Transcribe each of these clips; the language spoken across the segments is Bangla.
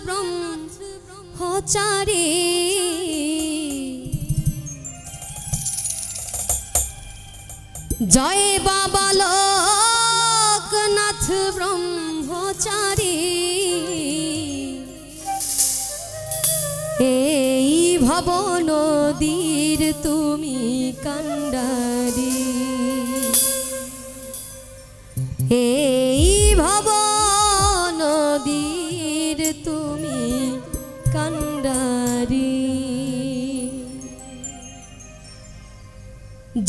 ব্রহ্মচারী জয় বাবা লোকনাথ ব্রহ্মচারী এই ভব নদীর তুমি কান্ডারি এই ভব নদীর তুমি কান্ডারি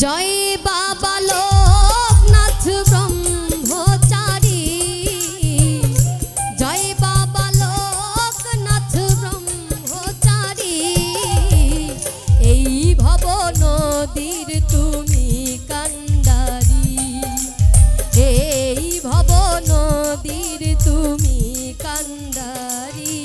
জয় বাবা লোকনাথ ব্রহ্মচারী জয় বাবা লোকনাথ ব্রহ্মচারী এই ভব নদীর তুমি কান্ডারি এই ভব নদীর তুমি কান্ডারি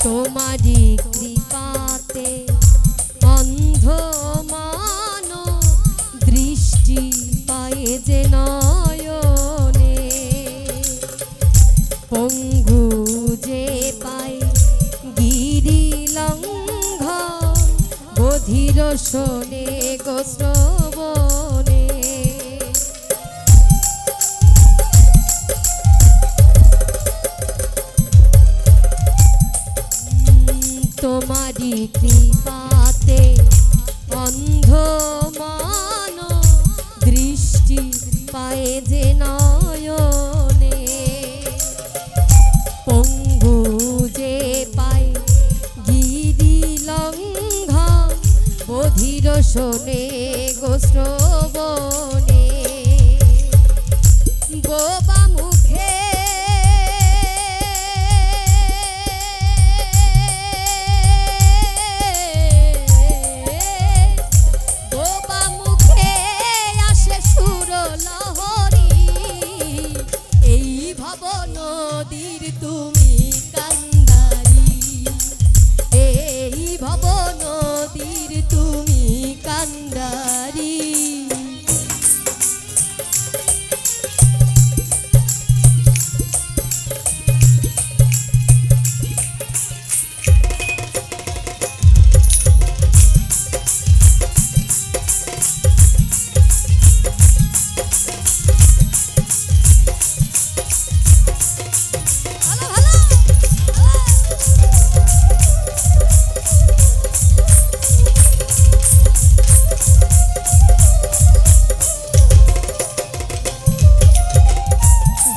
তোমারি কৃপাতে অন্ধ মান দৃষ্টি পায়ে যে নয়নে পঙ্গু যে পায় গিরি লঙ্ঘন বধির শোনে গো শ্রবণে তোমারি কৃপাতে অন্ধ মান দৃষ্টি পায়ে যে নয়নে পঙ্গু যে পায় গিরি লঙ্ঘন বধির শোনে গো শ্রবণে বোবা মুখে নদীর তুমি কান্ডারি এই ভব নদীর তুমি কান্ডারি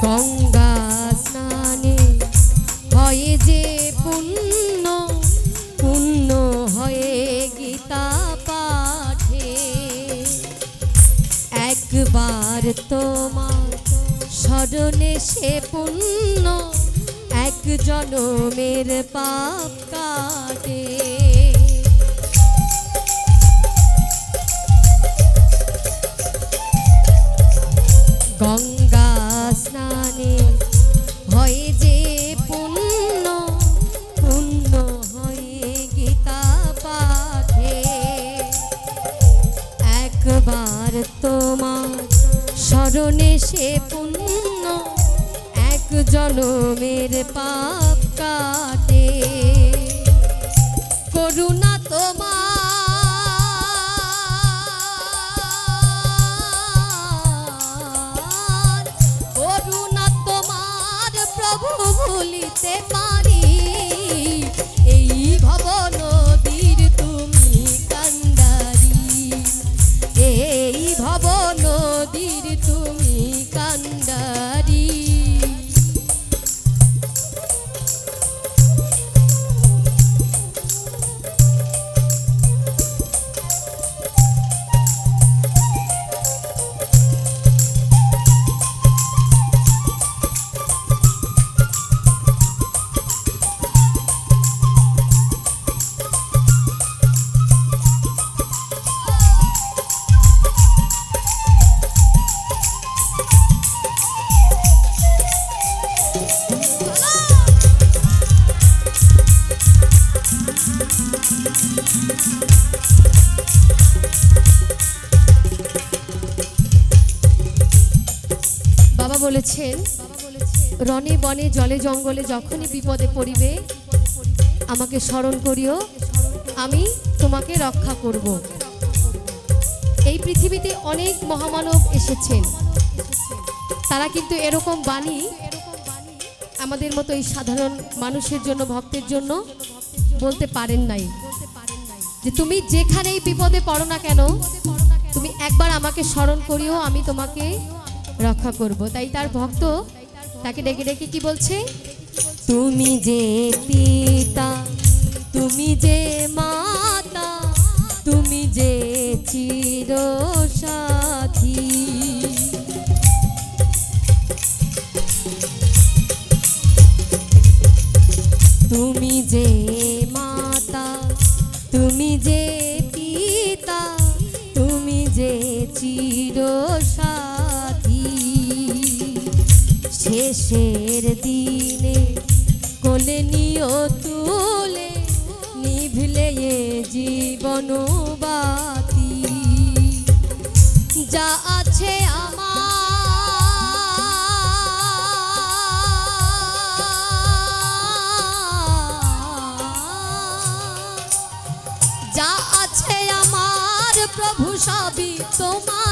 গঙ্গা স্নানে হয়ে যে পুণ্য পুণ্য হয়ে গীতা পাঠে একবার তোমার স্মরণে সে পুণ্য এক জনমের পাপ কাটে গঙ্গা স্নানে হয়ে যে পুণ্য পুণ্য হয়ে গীতা পাঠে একবার তোমার স্মরণে সে পুণ্য এক জনমের পাপ কাটে করুণা তোমার ভুলিতে পারি এই ভব নদীর তুমি কান্ডারি এই ভব নদীর তুমি কান্ডারি বলেছেন রণে বনে জলে জঙ্গলে যখনই বিপদে পড়িবে আমাকে স্মরণ করিও, আমি তোমাকে রক্ষা করব। এই পৃথিবীতে অনেক মহামানব এসেছেন, তারা কিন্তু এরকম বাণী আমাদের মতো এই সাধারণ মানুষের জন্য, ভক্তের জন্য বলতে পারেন নাই যে তুমি যেখানেই বিপদে পড়ো না কেন তুমি একবার আমাকে স্মরণ করিও, আমি তোমাকে রক্ষা করব। তাই তার ভক্ত তাকে ডেকে ডেকে কি বলছে, তুমি যে পিতা, তুমি যে মাতা, তুমি যে চির সাথী, তুমি যে মাতা, তুমি যে পিতা, তুমি যে চির সাথী, শেষের দিনে কোলে নিও তুলে, নিভলে এ জীবন বাতি, যা আছে আমার, যা আছে আমার প্রভু সবই তোমার।